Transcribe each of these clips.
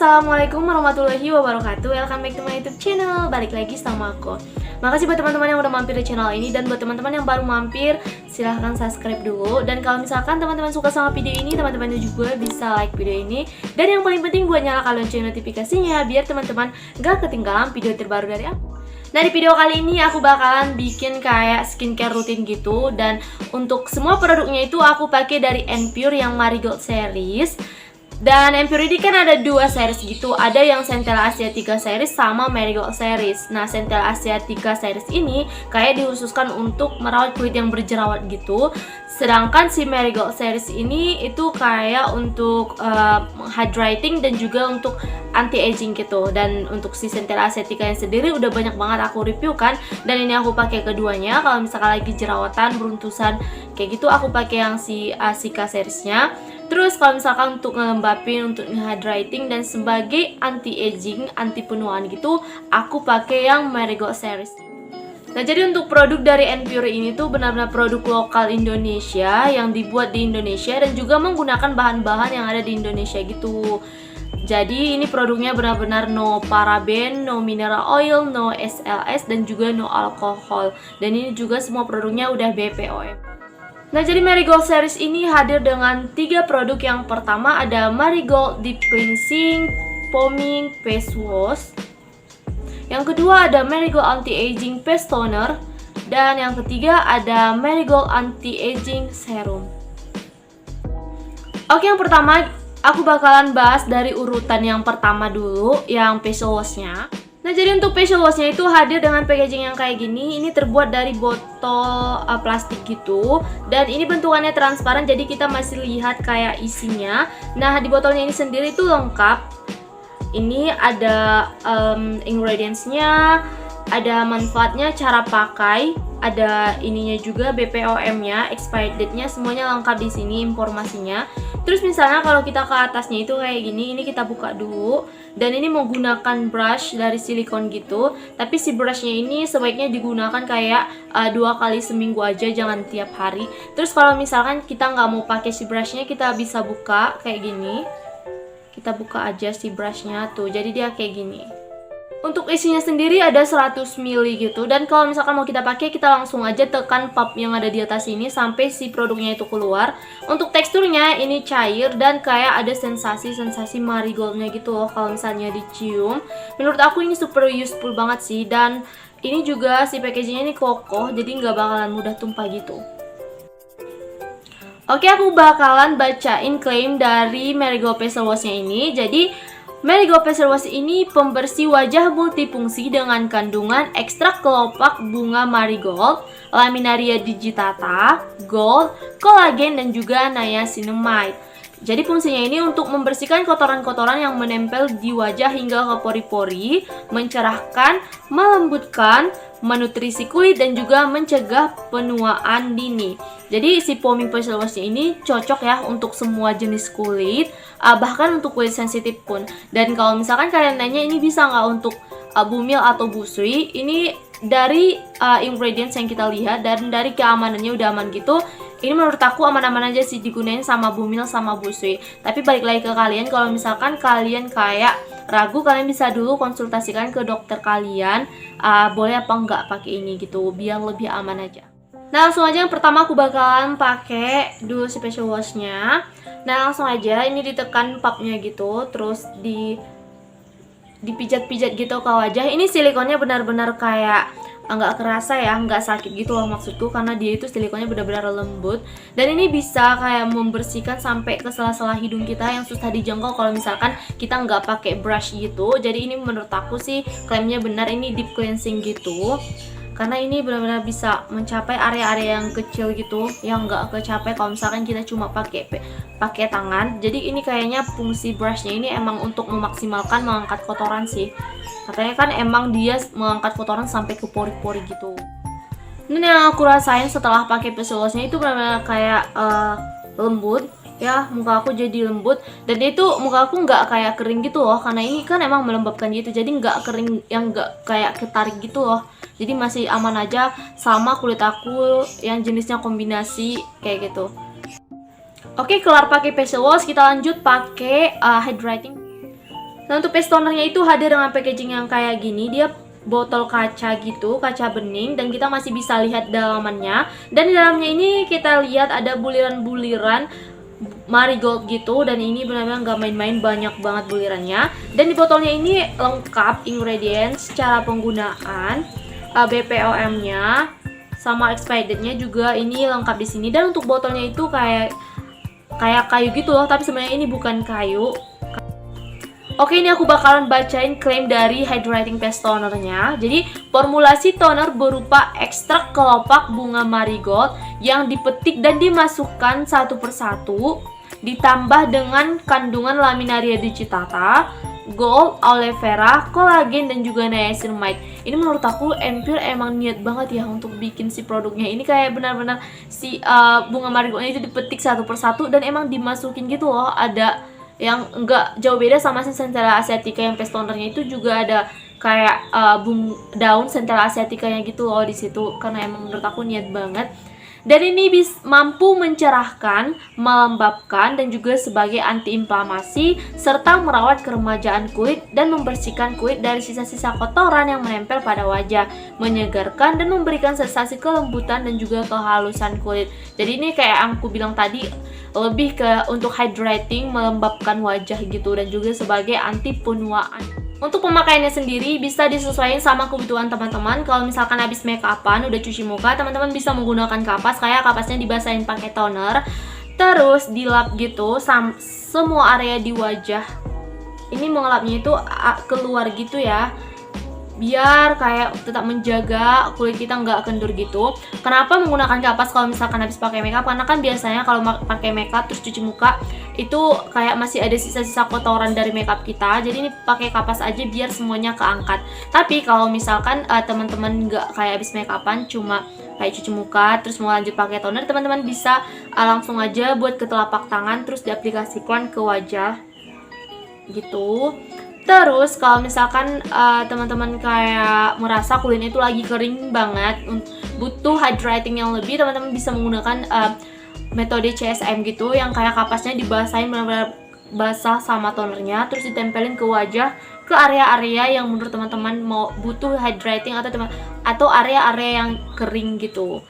Assalamualaikum warahmatullahi wabarakatuh. Welcome back to my YouTube channel. Balik lagi sama aku. Makasih buat teman-teman yang udah mampir di channel ini. Dan buat teman-teman yang baru mampir, silahkan subscribe dulu. Dan kalau misalkan teman-teman suka sama video ini, teman-teman juga bisa like video ini. Dan yang paling penting buat nyalakan lonceng notifikasinya, biar teman-teman gak ketinggalan video terbaru dari aku. Nah, di video kali ini aku bakalan bikin kayak skincare rutin gitu. Dan untuk semua produknya itu aku pakai dari Enpure yang Marigold series. Dan Enpure ini kan ada dua series gitu. Ada yang Centella Asiatica series sama Marigold series. Nah, Centella Asiatica series ini kayak dikhususkan untuk merawat kulit yang berjerawat gitu. Sedangkan si Marigold series ini itu kayak untuk hydrating dan juga untuk anti-aging gitu. Dan untuk si Centella Asiatica yang sendiri udah banyak banget aku review kan. Dan ini aku pakai keduanya. Kalau misalkan lagi jerawatan, beruntusan kayak gitu, aku pakai yang si Asica seriesnya. Terus kalau misalkan untuk ngelembapin, untuk hydrating dan sebagai anti-aging, anti penuaan gitu, aku pakai yang Marigold series. Nah, jadi untuk produk dari Enpure ini tuh benar-benar produk lokal Indonesia yang dibuat di Indonesia dan juga menggunakan bahan-bahan yang ada di Indonesia gitu. Jadi ini produknya benar-benar no paraben, no mineral oil, no SLS dan juga no alkohol. Dan ini juga semua produknya udah BPOM. Nah, jadi Marigold series ini hadir dengan 3 produk. Yang pertama ada Marigold Deep Cleansing Foaming Face Wash. Yang kedua ada Marigold Anti-Aging Face Toner. Dan yang ketiga ada Marigold Anti-Aging Serum. Oke, yang pertama aku bakalan bahas dari urutan yang pertama dulu, yang facial wash-nya. Nah, jadi untuk facial wash-nya itu hadir dengan packaging yang kayak gini. Ini terbuat dari botol plastik gitu. Dan ini bentukannya transparan, jadi kita masih lihat kayak isinya. Nah, di botolnya ini sendiri itu lengkap. Ini ada ingredients-nya, ada manfaatnya, cara pakai, ada ininya juga BPOM-nya, expired date-nya, semuanya lengkap di sini informasinya. Terus misalnya kalau kita ke atasnya itu kayak gini, ini kita buka dulu. Dan ini menggunakan brush dari silikon gitu. Tapi si brushnya ini sebaiknya digunakan kayak 2 kali seminggu aja, jangan tiap hari. Terus kalau misalkan kita nggak mau pakai si brushnya, kita bisa buka kayak gini. Kita buka aja si brushnya tuh, jadi dia kayak gini. Untuk isinya sendiri ada 100 ml gitu. Dan kalau misalkan mau kita pakai, kita langsung aja tekan pump yang ada di atas ini sampai si produknya itu keluar. Untuk teksturnya ini cair dan kayak ada sensasi marigoldnya gitu loh kalau misalnya dicium. Menurut aku ini super useful banget sih. Dan ini juga si packagingnya ini kokoh, jadi nggak bakalan mudah tumpah gitu. Oke, aku bakalan bacain klaim dari Marigold Facial Wash-nya ini. Jadi Marigold Facial Wash ini pembersih wajah multifungsi dengan kandungan ekstrak kelopak bunga marigold, Laminaria digitata, gold, kolagen dan juga niacinamide. Jadi fungsinya ini untuk membersihkan kotoran-kotoran yang menempel di wajah hingga ke pori-pori, mencerahkan, melembutkan, menutrisi kulit dan juga mencegah penuaan dini. Jadi si foaming facial wash ini cocok ya untuk semua jenis kulit, bahkan untuk kulit sensitif pun. Dan kalau misalkan kalian nanya ini bisa nggak untuk bumil atau busui, ini dari ingredients yang kita lihat dan dari keamanannya udah aman gitu. Ini menurut aku aman-aman aja sih digunain sama bumil sama busui. Tapi balik lagi ke kalian, kalau misalkan kalian kayak ragu, kalian bisa dulu konsultasikan ke dokter kalian, boleh apa enggak pakai ini gitu, biar lebih aman aja. Nah, langsung aja yang pertama aku bakalan pakai dulu si facial wash-nya. Nah, langsung aja ini ditekan pupnya gitu, terus dipijat-pijat gitu ke wajah. Ini silikonnya benar-benar kayak nggak kerasa ya, nggak sakit gitu loh maksudku, karena dia itu silikonnya benar-benar lembut. Dan ini bisa kayak membersihkan sampai ke sela-sela hidung kita yang susah dijangkau kalau misalkan kita nggak pakai brush gitu. Jadi ini menurut aku sih klaimnya benar, ini deep cleansing gitu. Karena ini benar-benar bisa mencapai area-area yang kecil gitu, yang nggak kecapai kalau misalkan kita cuma pakai tangan. Jadi ini kayaknya fungsi brushnya ini emang untuk memaksimalkan mengangkat kotoran sih. Katanya kan emang dia mengangkat kotoran sampai ke pori-pori gitu. Dan yang aku rasain setelah pakai facial wash-nya itu benar-benar kayak lembut ya, muka aku jadi lembut. Dan itu muka aku nggak kayak kering gitu loh, karena ini kan emang melembabkan gitu, jadi nggak kering yang nggak kayak ketarik gitu loh. Jadi masih aman aja sama kulit aku yang jenisnya kombinasi kayak gitu. Oke, kelar pakai facial wash, kita lanjut pakai hydrating. Nah, untuk face tonernya itu hadir dengan packaging yang kayak gini. Dia botol kaca gitu, kaca bening, dan kita masih bisa lihat dalamannya. Dan di dalamnya ini kita lihat ada buliran-buliran marigold gitu, dan ini benar-benar nggak main-main, banyak banget bulirannya. Dan di botolnya ini lengkap ingredients, cara penggunaan, BPOM-nya, sama expired date-nya juga ini lengkap di sini. Dan untuk botolnya itu kayak kayu gitu loh, tapi sebenarnya ini bukan kayu. Oke, ini aku bakalan bacain klaim dari hydrating face tonernya. Jadi, formulasi toner berupa ekstrak kelopak bunga marigold yang dipetik dan dimasukkan satu persatu, ditambah dengan kandungan laminaria digitata, gold, aloe vera, kolagen, dan juga niacinamide. Ini menurut aku Empure emang niat banget ya untuk bikin si produknya. Ini kayak benar-benar si bunga marigoldnya itu dipetik satu persatu dan emang dimasukin gitu loh. Ada yang enggak jauh beda sama si Centella asiatica yang face tonernya, itu juga ada kayak daun Centella asiatica yang gitu loh di situ, karena emang menurut aku niat banget. Dan ini mampu mencerahkan, melembabkan, dan juga sebagai antiinflamasi serta merawat keremajaan kulit dan membersihkan kulit dari sisa-sisa kotoran yang menempel pada wajah, menyegarkan dan memberikan sensasi kelembutan dan juga kehalusan kulit. Jadi ini kayak aku bilang tadi, lebih ke untuk hydrating, melembabkan wajah gitu, dan juga sebagai anti penuaan. Untuk pemakaiannya sendiri bisa disesuaikan sama kebutuhan teman-teman. Kalau misalkan habis make upan, udah cuci muka, teman-teman bisa menggunakan kapas, kayak kapasnya dibasahin pakai toner, terus dilap gitu semua area di wajah. Ini mengelapnya itu keluar gitu ya, biar kayak tetap menjaga kulit kita nggak kendur gitu. Kenapa menggunakan kapas kalau misalkan habis pakai makeup? Karena kan biasanya kalau pakai makeup terus cuci muka itu kayak masih ada sisa-sisa kotoran dari makeup kita. Jadi ini pakai kapas aja biar semuanya keangkat. Tapi kalau misalkan teman-teman nggak kayak habis makeupan, cuma kayak cuci muka terus mau lanjut pakai toner, teman-teman bisa langsung aja buat ke telapak tangan terus diaplikasikan ke wajah gitu. Terus kalau misalkan teman-teman kayak merasa kulitnya itu lagi kering banget, butuh hydrating yang lebih, teman-teman bisa menggunakan metode CSM gitu, yang kayak kapasnya dibasahin benar-benar basah sama tonernya, terus ditempelin ke wajah, ke area-area yang menurut teman-teman mau butuh hydrating atau area-area yang kering gitu.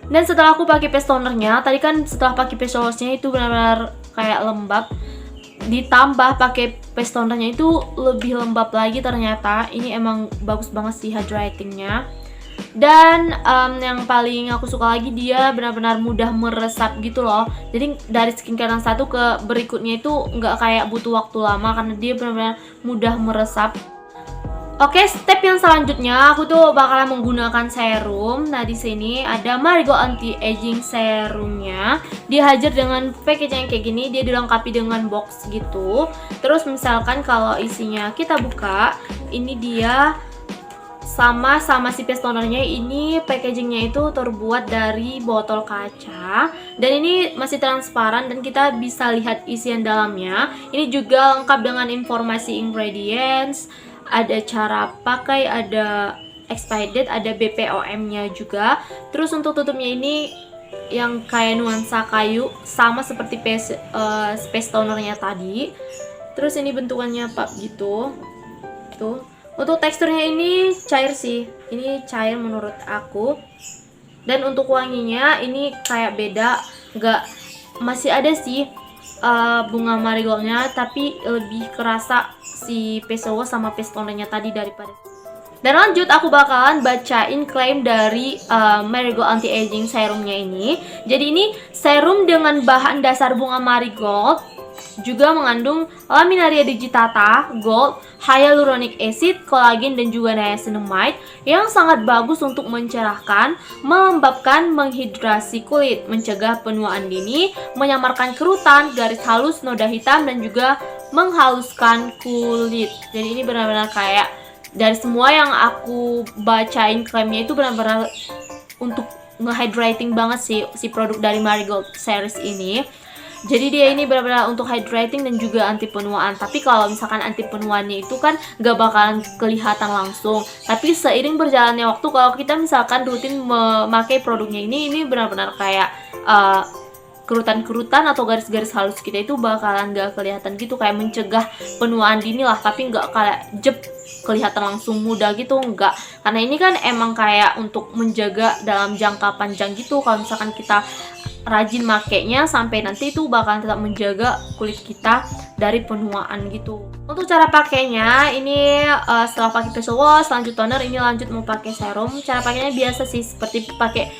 Dan setelah aku pakai face tonernya, tadi kan setelah pakai face washnya itu benar-benar kayak lembab, ditambah pakai face tonernya itu lebih lembab lagi ternyata. Ini emang bagus banget sih hydratingnya. Dan yang paling aku suka lagi, dia benar-benar mudah meresap gitu loh. Jadi dari skincare yang satu ke berikutnya itu nggak kayak butuh waktu lama, karena dia benar-benar mudah meresap. Oke, step yang selanjutnya aku tuh bakalan menggunakan serum. Nah, di sini ada Marigold Anti Aging serumnya. Dia hadir dengan packaging yang kayak gini, dia dilengkapi dengan box gitu. Terus misalkan kalau isinya kita buka, ini dia sama si face tonernya, ini packagingnya itu terbuat dari botol kaca dan ini masih transparan dan kita bisa lihat isian dalamnya. Ini juga lengkap dengan informasi ingredients, ada cara pakai, ada expired date, ada BPOM-nya juga. Terus untuk tutupnya ini yang kayak nuansa kayu, sama seperti face tonernya tadi. Terus ini bentukannya gitu. Tuh. Untuk teksturnya ini cair sih. Ini cair menurut aku. Dan untuk wanginya ini kayak beda, masih ada sih bunga marigoldnya, tapi lebih kerasa si face wash sama face tonernya tadi daripada. Dan lanjut aku bakalan bacain klaim dari Marigold Anti Aging serumnya ini. Jadi ini serum dengan bahan dasar bunga marigold, juga mengandung laminaria digitata, gold, hyaluronic acid, kolagen, dan juga niacinamide yang sangat bagus untuk mencerahkan, melembabkan, menghidrasi kulit, mencegah penuaan dini, menyamarkan kerutan, garis halus, noda hitam, dan juga menghaluskan kulit. Jadi ini benar-benar kayak dari semua yang aku bacain klaimnya itu benar-benar untuk nge-hydrating banget sih si produk dari Marigold series ini. Jadi dia ini benar-benar untuk hydrating dan juga anti penuaan. Tapi kalau misalkan anti penuaannya itu kan gak bakalan kelihatan langsung. Tapi seiring berjalannya waktu, kalau kita misalkan rutin memakai produknya ini benar-benar kayak kerutan-kerutan atau garis-garis halus kita itu bakalan gak kelihatan gitu, kayak mencegah penuaan dini lah, tapi nggak kayak jep kelihatan langsung muda gitu, enggak. Karena ini kan emang kayak untuk menjaga dalam jangka panjang gitu. Kalau misalkan kita rajin makainya, sampai nanti itu bakalan tetap menjaga kulit kita dari penuaan gitu. Untuk cara pakainya ini setelah pakai facial wash, lanjut toner, ini lanjut mau pakai serum. Cara pakainya biasa sih seperti pakai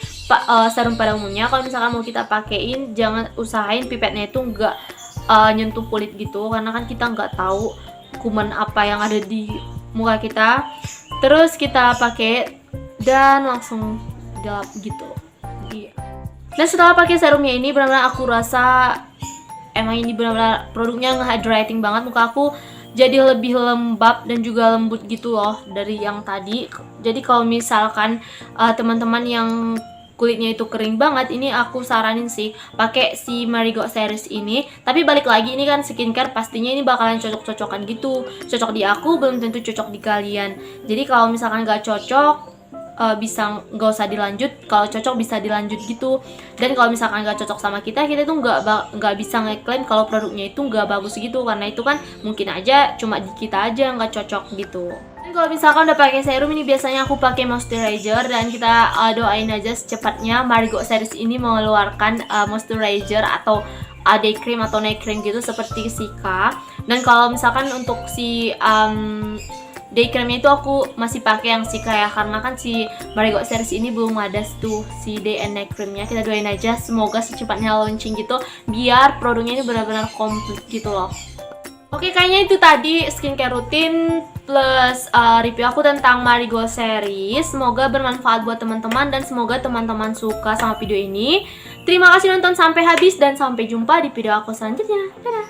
serum pada umumnya. Kalau misalkan mau kita pakein, jangan usahain pipetnya itu nggak nyentuh kulit gitu, karena kan kita nggak tahu kuman apa yang ada di muka kita. Terus kita pakai dan langsung gelap gitu. Iya. Dan setelah pakai serumnya ini, benar-benar aku rasa emang ini benar-benar produknya nge-hydrating banget. Muka aku jadi lebih lembab dan juga lembut gitu loh dari yang tadi. Jadi kalau misalkan teman-teman yang kulitnya itu kering banget, ini aku saranin sih pakai si Marigold series ini. Tapi balik lagi, ini kan skincare, pastinya ini bakalan cocok-cocokan gitu. Cocok di aku belum tentu cocok di kalian. Jadi kalau misalkan gak cocok, bisa nggak usah dilanjut. Kalau cocok bisa dilanjut gitu. Dan kalau misalkan nggak cocok sama kita tuh nggak bisa ngeklaim kalau produknya itu nggak bagus gitu, karena itu kan mungkin aja cuma di kita aja nggak cocok gitu. Dan kalau misalkan udah pakai serum, ini biasanya aku pakai moisturizer, dan kita doain aja secepatnya Marigold series ini mengeluarkan moisturizer atau day cream atau night cream gitu seperti Sika. Dan kalau misalkan untuk si day creamnya itu aku masih pakai yang Sika ya, karena kan si Marigold series ini belum ada tuh si day and night creamnya. Kita doain aja semoga secepatnya launching gitu, biar produknya ini benar-benar komplit gitu loh. Oke, kayaknya itu tadi skincare rutin plus review aku tentang Marigold series. Semoga bermanfaat buat teman-teman dan semoga teman-teman suka sama video ini. Terima kasih nonton sampai habis dan sampai jumpa di video aku selanjutnya. Dadah.